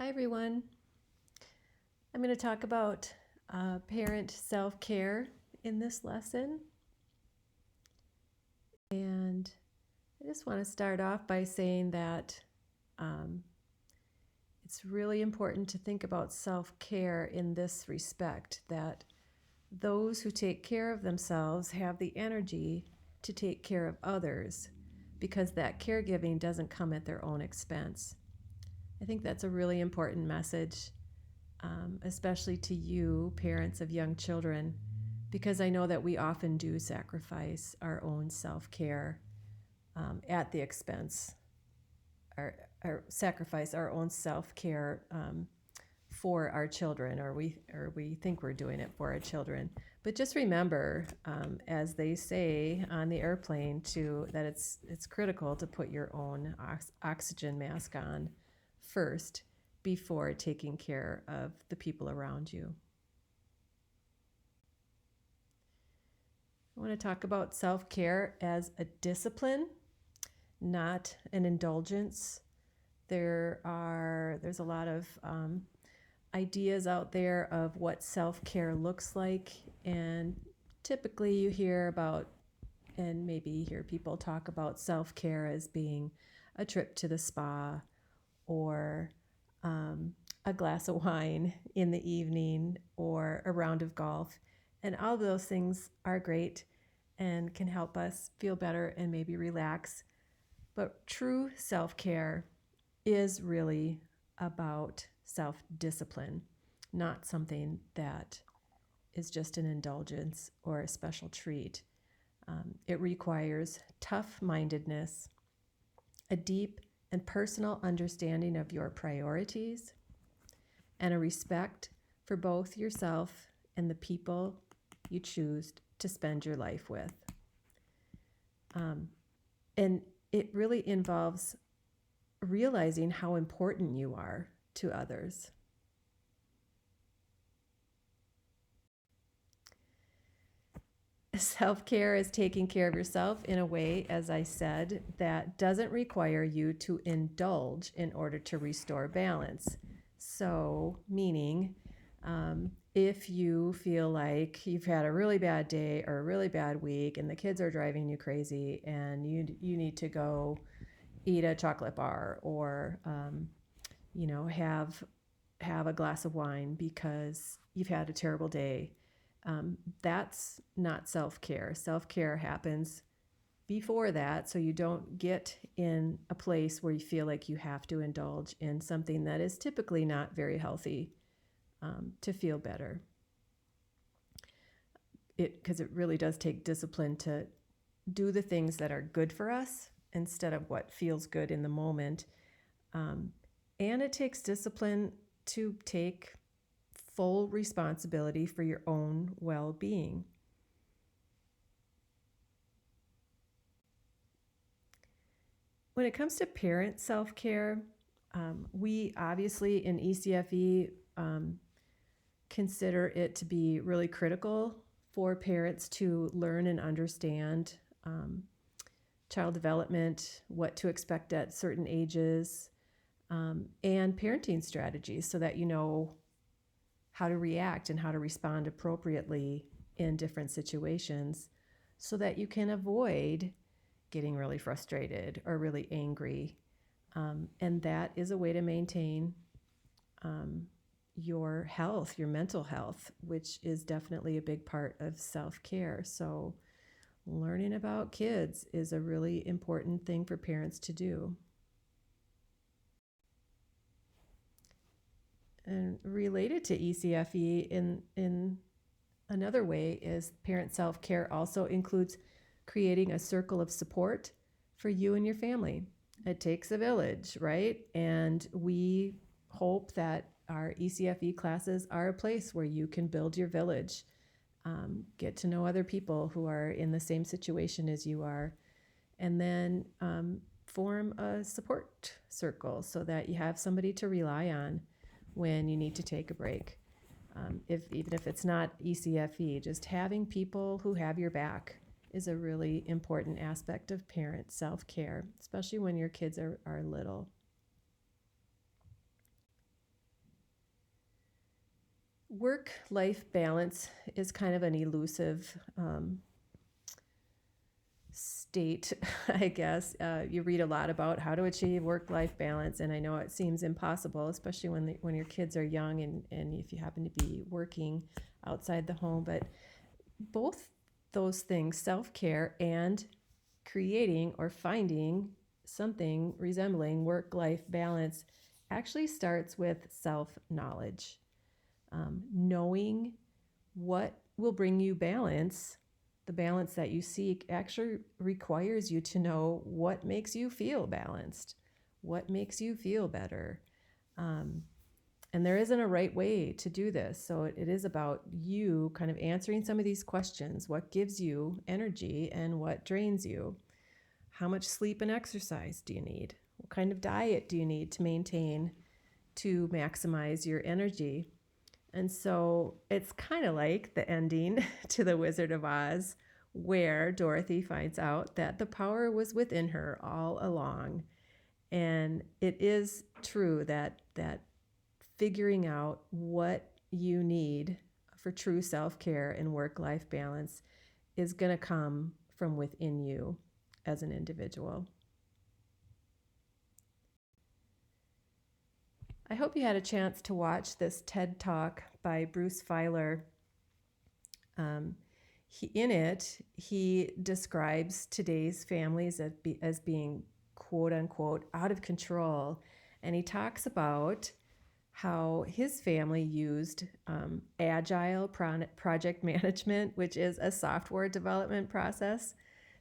Hi everyone. I'm going to talk about parent self-care in this lesson. And I just want to start off by saying that it's really important to think about self-care in this respect, that those who take care of themselves have the energy to take care of others because that caregiving doesn't come at their own expense. I think that's a really important message, especially to you, parents of young children, because I know that we often do sacrifice our own self-care at the expense, or sacrifice our own self-care for our children, or we think we're doing it for our children. But just remember, as they say on the airplane, that it's critical to put your own oxygen mask on first before taking care of the people around you. I want to talk about self-care as a discipline, not an indulgence. There's a lot of ideas out there of what self-care looks like, and typically you hear about, and maybe hear people talk about self-care as being a trip to the spa or a glass of wine in the evening or a round of golf. And all those things are great and can help us feel better and maybe relax. But true self-care is really about self-discipline, not something that is just an indulgence or a special treat. It requires tough-mindedness, a deep and personal understanding of your priorities, and a respect for both yourself and the people you choose to spend your life with. And it really involves realizing how important you are to others. Self-care is taking care of yourself in a way, as I said, that doesn't require you to indulge in order to restore balance. So, meaning, if you feel like you've had a really bad day or a really bad week and the kids are driving you crazy and you need to go eat a chocolate bar or have a glass of wine because you've had a terrible day, that's not self-care. Self-care happens before that, so you don't get in a place where you feel like you have to indulge in something that is typically not very healthy to feel better. Because it really does take discipline to do the things that are good for us instead of what feels good in the moment. And it takes discipline to take full responsibility for your own well-being. When it comes to parent self-care, we obviously in ECFE consider it to be really critical for parents to learn and understand child development, what to expect at certain ages, and parenting strategies so that you know how to react and how to respond appropriately in different situations so that you can avoid getting really frustrated or really angry. And that is a way to maintain your health, your mental health, which is definitely a big part of self-care. So learning about kids is a really important thing for parents to do. And related to ECFE in another way is parent self-care also includes creating a circle of support for you and your family. It takes a village, right? And we hope that our ECFE classes are a place where you can build your village, get to know other people who are in the same situation as you are, and then form a support circle so that you have somebody to rely on when you need to take a break. Even if it's not ECFE, just having people who have your back is a really important aspect of parent self-care, especially when your kids are little. Work-life balance is kind of an elusive state, I guess. You read a lot about how to achieve work-life balance, and I know it seems impossible, especially when your kids are young and if you happen to be working outside the home. But both those things, self-care and creating or finding something resembling work-life balance, actually starts with self-knowledge. Knowing what will bring you balance, the balance that you seek, actually requires you to know what makes you feel balanced, what makes you feel better. And there isn't a right way to do this. So it is about you kind of answering some of these questions. What gives you energy and what drains you? How much sleep and exercise do you need? What kind of diet do you need to maintain to maximize your energy? And so it's kind of like the ending to The Wizard of Oz, where Dorothy finds out that the power was within her all along. And it is true that figuring out what you need for true self-care and work-life balance is going to come from within you as an individual. I hope you had a chance to watch this TED Talk by Bruce Feiler. In it, he describes today's families as being quote unquote out of control. And he talks about how his family used Agile project management, which is a software development process,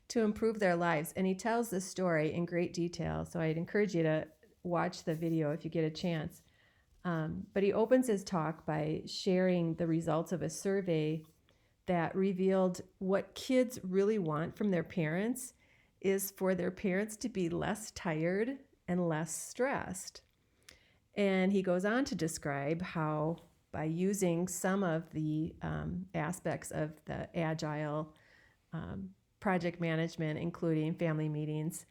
to improve their lives. And he tells this story in great detail. So I'd encourage you to watch the video if you get a chance. But he opens his talk by sharing the results of a survey that revealed what kids really want from their parents is for their parents to be less tired and less stressed. And he goes on to describe how by using some of the aspects of the Agile project management, including family meetings,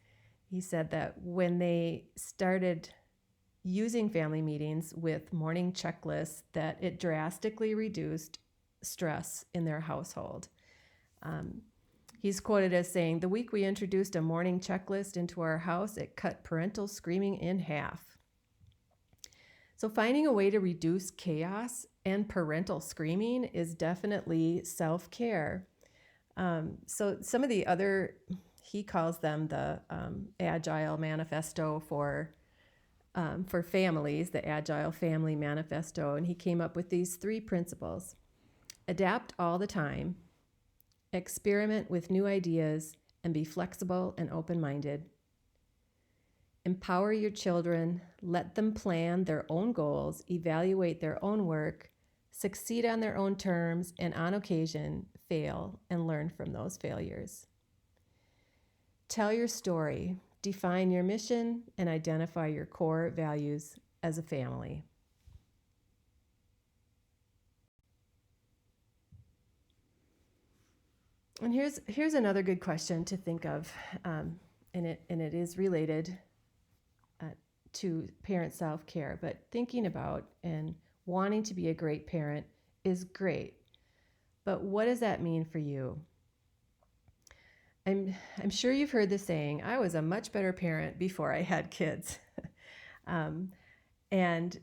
he said that when they started using family meetings with morning checklists, that it drastically reduced stress in their household. He's quoted as saying, "The week we introduced a morning checklist into our house, it cut parental screaming in half." So finding a way to reduce chaos and parental screaming is definitely self-care. So some of the other, he calls them the Agile Manifesto for families, the Agile Family Manifesto, and he came up with these 3 principles. Adapt all the time, experiment with new ideas, and be flexible and open-minded. Empower your children, let them plan their own goals, evaluate their own work, succeed on their own terms, and on occasion, fail and learn from those failures. Tell your story, define your mission, and identify your core values as a family. And here's another good question to think of, and it is related to parent self-care, but thinking about and wanting to be a great parent is great. But what does that mean for you? I'm sure you've heard the saying, I was a much better parent before I had kids. And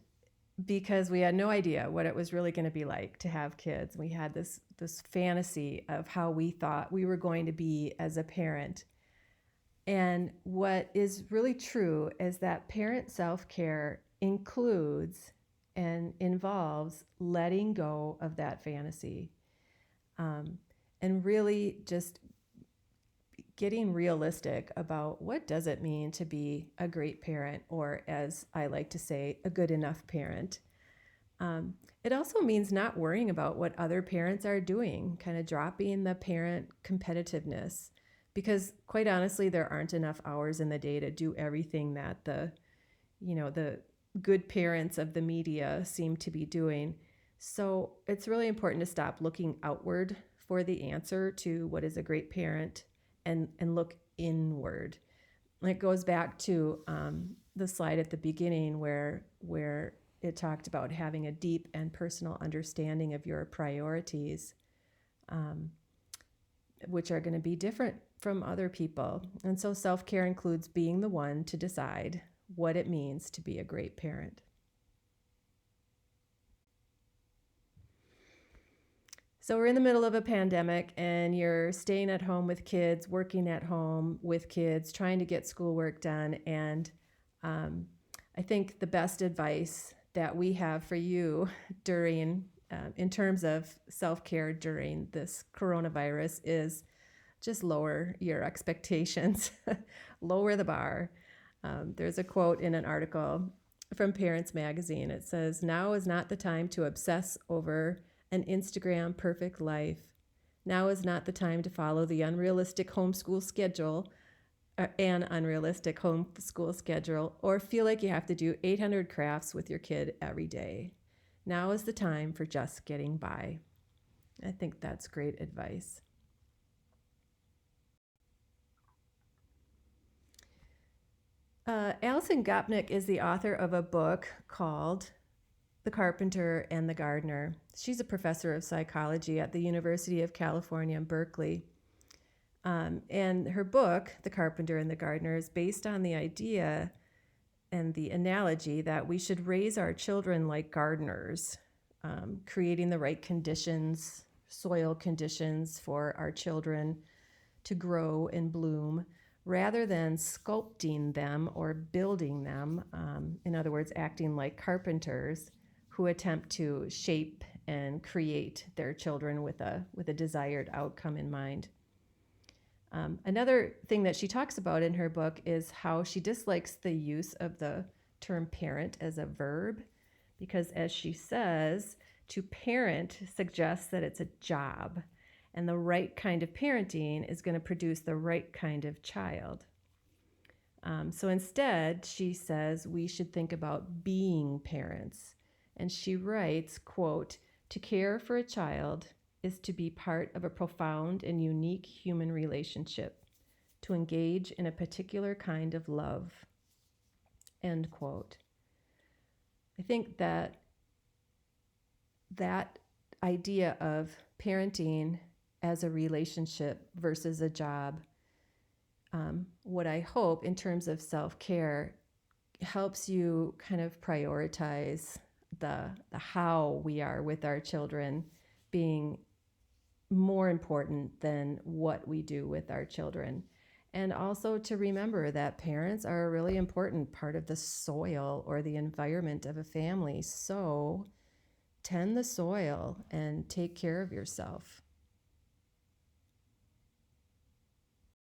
because we had no idea what it was really going to be like to have kids. We had this fantasy of how we thought we were going to be as a parent. And what is really true is that parent self-care includes and involves letting go of that fantasy, and really just getting realistic about what does it mean to be a great parent, or as I like to say, a good enough parent. It also means not worrying about what other parents are doing, kind of dropping the parent competitiveness, because quite honestly, there aren't enough hours in the day to do everything that the good parents of the media seem to be doing. So it's really important to stop looking outward for the answer to what is a great parent and look inward. It goes back to the slide at the beginning where it talked about having a deep and personal understanding of your priorities, which are going to be different from other people. And so self-care includes being the one to decide what it means to be a great parent. So we're in the middle of a pandemic and you're staying at home with kids, working at home with kids, trying to get schoolwork done. And I think the best advice that we have for you during, in terms of self-care during this coronavirus is just lower your expectations, lower the bar. There's a quote in an article from Parents Magazine. It says, "Now is not the time to obsess over an Instagram perfect life. Now is not the time to follow the unrealistic homeschool schedule, or feel like you have to do 800 crafts with your kid every day. Now is the time for just getting by." I think that's great advice. Alison Gopnik is the author of a book called The Carpenter and the Gardener. She's a professor of psychology at the University of California, Berkeley. And her book, The Carpenter and the Gardener, is based on the idea and the analogy that we should raise our children like gardeners, creating the right conditions, soil conditions for our children to grow and bloom, rather than sculpting them or building them. In other words, acting like carpenters who attempt to shape and create their children with a desired outcome in mind. Another thing that she talks about in her book is how she dislikes the use of the term parent as a verb, because as she says, to parent suggests that it's a job, and the right kind of parenting is going to produce the right kind of child. So instead, she says we should think about being parents. And she writes, quote, "To care for a child is to be part of a profound and unique human relationship, to engage in a particular kind of love," end quote. I think that idea of parenting as a relationship versus a job, what I hope in terms of self-care helps you kind of prioritize the how we are with our children being more important than what we do with our children. And also to remember that parents are a really important part of the soil or the environment of a family. So tend the soil and take care of yourself.